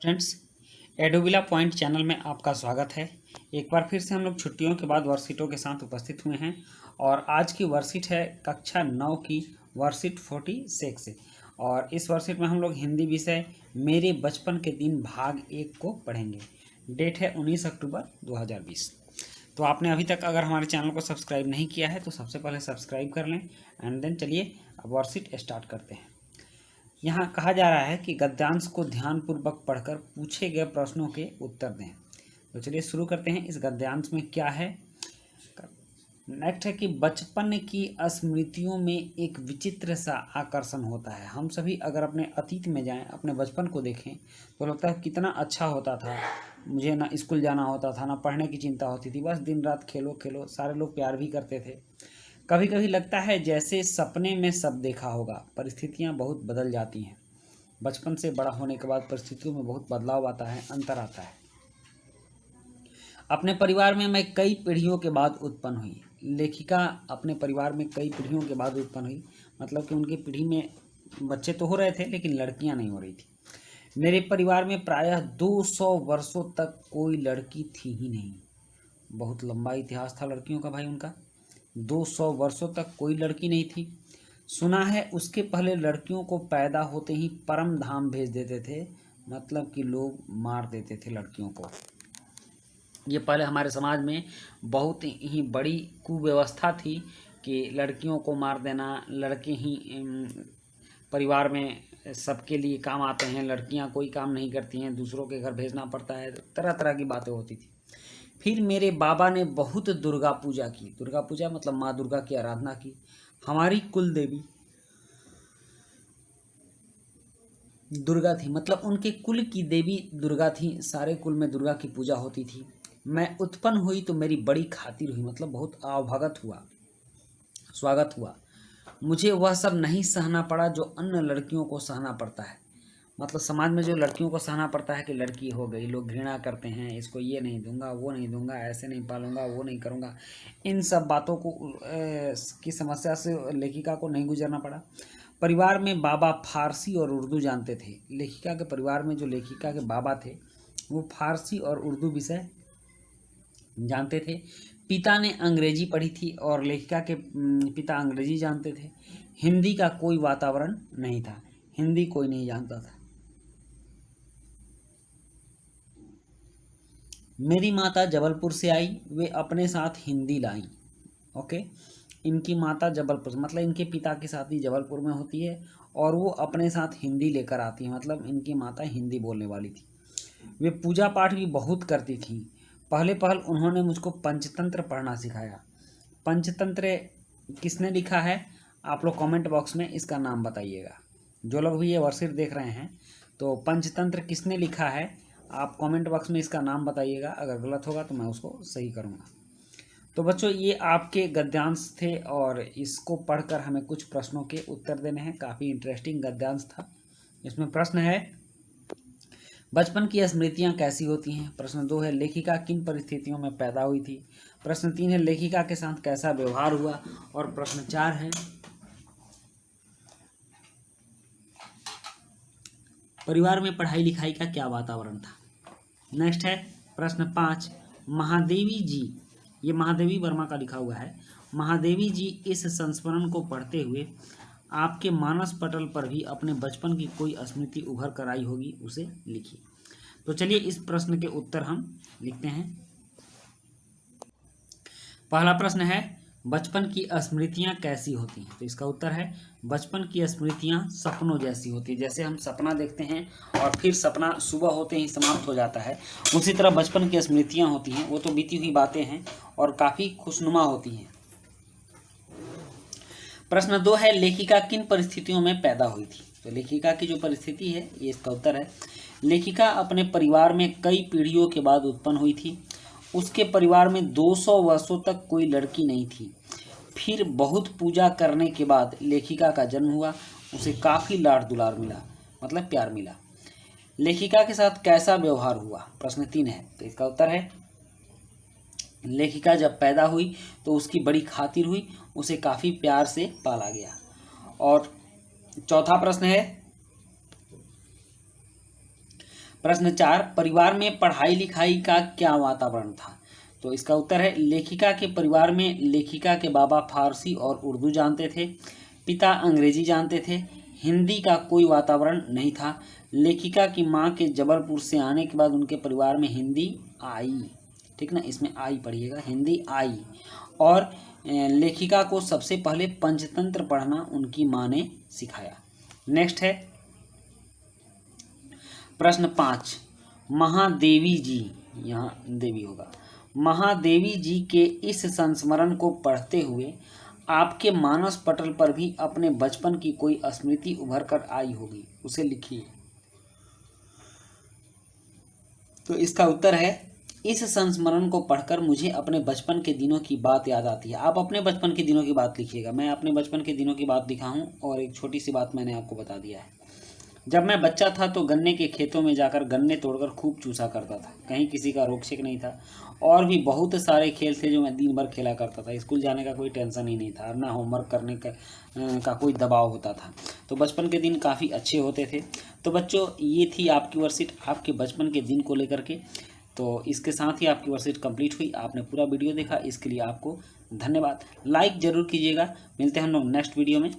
Friends, एडोबिला point channel में आपका स्वागत है। एक बार फिर से हम लोग छुट्टियों के बाद वर्कशीटों के साथ उपस्थित हुए हैं और आज की वर्कशीट है कक्षा 9 की वर्कशीट 46 और इस वर्कशीट में हम लोग हिंदी विषय मेरे बचपन के दिन भाग 1 को पढ़ेंगे। डेट है 19 अक्टूबर 2020। तो आपने अभी तक अगर हमारे चैनल को सब्सक्राइब नहीं किया है तो सबसे पहले सब्सक्राइब कर लें एंड देन चलिए अब वर्कशीट स्टार्ट करते हैं। यहाँ कहा जा रहा है कि गद्यांश को ध्यानपूर्वक पढ़कर पूछे गए प्रश्नों के उत्तर दें। तो चलिए शुरू करते हैं। इस गद्यांश में क्या है। नेक्स्ट है कि बचपन की स्मृतियों में एक विचित्र सा आकर्षण होता है। हम सभी अगर अपने अतीत में जाएं, अपने बचपन को देखें तो लगता है कितना अच्छा होता था। मुझे ना स्कूल जाना होता था, ना पढ़ने की चिंता होती थी, बस दिन रात खेलो खेलो। सारे लोग प्यार भी करते थे। कभी कभी लगता है जैसे सपने में सब देखा होगा। परिस्थितियां बहुत बदल जाती हैं। बचपन से बड़ा होने के बाद परिस्थितियों में बहुत बदलाव आता है, अंतर आता है। अपने परिवार में मैं कई पीढ़ियों के बाद उत्पन्न हुई। लेखिका अपने परिवार में कई पीढ़ियों के बाद उत्पन्न हुई, मतलब कि उनकी पीढ़ी में बच्चे तो हो रहे थे लेकिन लड़कियां नहीं हो रही थी। मेरे परिवार में प्रायः 200 वर्षों तक कोई लड़की थी ही नहीं। बहुत लंबा इतिहास था लड़कियों का भाई उनका। 200 वर्षों तक कोई लड़की नहीं थी। सुना है उसके पहले लड़कियों को पैदा होते ही परम धाम भेज देते थे, मतलब कि लोग मार देते थे लड़कियों को। ये पहले हमारे समाज में बहुत ही बड़ी कुव्यवस्था थी कि लड़कियों को मार देना। लड़के ही परिवार में सबके लिए काम आते हैं, लड़कियां कोई काम नहीं करती हैं, दूसरों के घर भेजना पड़ता है। तरह तरह की बातें होती थी। फिर मेरे बाबा ने बहुत दुर्गा पूजा की। दुर्गा पूजा मतलब माँ दुर्गा की आराधना की। हमारी कुल देवी दुर्गा थी, मतलब उनके कुल की देवी दुर्गा थी। सारे कुल में दुर्गा की पूजा होती थी। मैं उत्पन्न हुई तो मेरी बड़ी खातिर हुई, मतलब बहुत आवभगत हुआ, स्वागत हुआ। मुझे वह सब नहीं सहना पड़ा जो अन्य लड़कियों को सहना पड़ता है। मतलब समाज में जो लड़कियों को सहना पड़ता है कि लड़की हो गई, लोग घृणा करते हैं, इसको ये नहीं दूंगा, वो नहीं दूंगा, ऐसे नहीं पालूंगा, वो नहीं करूंगा। इन सब बातों को की समस्या से लेखिका को नहीं गुजरना पड़ा। परिवार में बाबा फारसी और उर्दू जानते थे। लेखिका के परिवार में जो लेखिका के बाबा थे वो फारसी और उर्दू विषय जानते थे। पिता ने अंग्रेजी पढ़ी थी और लेखिका के पिता अंग्रेजी जानते थे। हिंदी का कोई वातावरण नहीं था, हिंदी कोई नहीं जानता था। मेरी माता जबलपुर से आई, वे अपने साथ हिंदी लाई। ओके, इनकी माता जबलपुर, मतलब इनके पिता की शादी जबलपुर में होती है और वो अपने साथ हिंदी लेकर आती है, मतलब इनकी माता हिंदी बोलने वाली थी। वे पूजा पाठ भी बहुत करती थी। पहले पहल उन्होंने मुझको पंचतंत्र पढ़ना सिखाया। पंचतंत्र किसने लिखा है आप लोग कमेंट बॉक्स में इसका नाम बताइएगा। जो लोग भी ये वर्कशीट देख रहे हैं तो पंचतंत्र किसने लिखा है आप कमेंट बॉक्स में इसका नाम बताइएगा। अगर गलत होगा तो मैं उसको सही करूँगा। तो बच्चों ये आपके गद्यांश थे और इसको पढ़कर हमें कुछ प्रश्नों के उत्तर देने हैं। काफ़ी इंटरेस्टिंग गद्यांश था। इसमें प्रश्न है बचपन की स्मृतियां कैसी होती हैं। प्रश्न 2 है लेखिका किन परिस्थितियों में पैदा हुई थी। प्रश्न 3 है लेखिका के साथ कैसा व्यवहार हुआ। और प्रश्न 4 है परिवार में पढ़ाई लिखाई का क्या वातावरण था। नेक्स्ट है प्रश्न 5 महादेवी जी, ये महादेवी वर्मा का लिखा हुआ है। महादेवी जी इस संस्मरण को पढ़ते हुए आपके मानस पटल पर भी अपने बचपन की कोई स्मृति उभर कर आई होगी, उसे लिखिए। तो चलिए इस प्रश्न के उत्तर हम लिखते हैं। पहला प्रश्न है बचपन की स्मृतियां कैसी होती हैं। तो इसका उत्तर है बचपन की स्मृतियां सपनों जैसी होती है। जैसे हम सपना देखते हैं और फिर सपना सुबह होते ही समाप्त हो जाता है, उसी तरह बचपन की स्मृतियां होती हैं। वो तो बीती हुई बातें हैं और काफ़ी खुशनुमा होती हैं। प्रश्न 2 है लेखिका किन परिस्थितियों में पैदा हुई थी। तो लेखिका की जो परिस्थिति है ये इसका उत्तर है। लेखिका अपने परिवार में कई पीढ़ियों के बाद उत्पन्न हुई थी। उसके परिवार में 200 वर्षों तक कोई लड़की नहीं थी। फिर बहुत पूजा करने के बाद लेखिका का जन्म हुआ। उसे काफ़ी लाड़ दुलार मिला, मतलब प्यार मिला। लेखिका के साथ कैसा व्यवहार हुआ। प्रश्न 3 है। तो इसका उत्तर है लेखिका जब पैदा हुई तो उसकी बड़ी खातिर हुई, उसे काफ़ी प्यार से पाला गया। और चौथा प्रश्न है प्रश्न 4, परिवार में पढ़ाई लिखाई का क्या वातावरण था? तो इसका उत्तर है लेखिका के परिवार में लेखिका के बाबा फारसी और उर्दू जानते थे, पिता अंग्रेजी जानते थे, हिंदी का कोई वातावरण नहीं था। लेखिका की माँ के जबलपुर से आने के बाद उनके परिवार में हिंदी आई, ठीक ना, इसमें आई पढ़िएगा, हिंदी आई। और लेखिका को सबसे पहले पंचतंत्र पढ़ना उनकी माँ ने सिखाया। नेक्स्ट है प्रश्न 5, महादेवी जी, यहाँ देवी होगा, महादेवी जी के इस संस्मरण को पढ़ते हुए आपके मानस पटल पर भी अपने बचपन की कोई स्मृति उभर कर आई होगी, उसे लिखिए। तो इसका उत्तर है इस संस्मरण को पढ़कर मुझे अपने बचपन के दिनों की बात याद आती है। आप अपने बचपन के दिनों की बात लिखिएगा। मैं अपने बचपन के दिनों की बात लिखा हूँ और एक छोटी सी बात मैंने आपको बता दिया है। जब मैं बच्चा था तो गन्ने के खेतों में जाकर गन्ने तोड़कर खूब चूसा करता था। कहीं किसी का रोक छेक नहीं था और भी बहुत सारे खेल थे जो मैं दिन भर खेला करता था। स्कूल जाने का कोई टेंशन ही नहीं था, ना होमवर्क करने का कोई दबाव होता था। तो बचपन के दिन काफ़ी अच्छे होते थे। तो बच्चों, ये थी आपकी वर्कशीट आपके बचपन के दिन को लेकर के। तो इसके साथ ही आपकी वर्कशीट कंप्लीट हुई। आपने पूरा वीडियो देखा, इसके लिए आपको धन्यवाद। लाइक ज़रूर कीजिएगा। मिलते हैं हम लोग नेक्स्ट वीडियो में।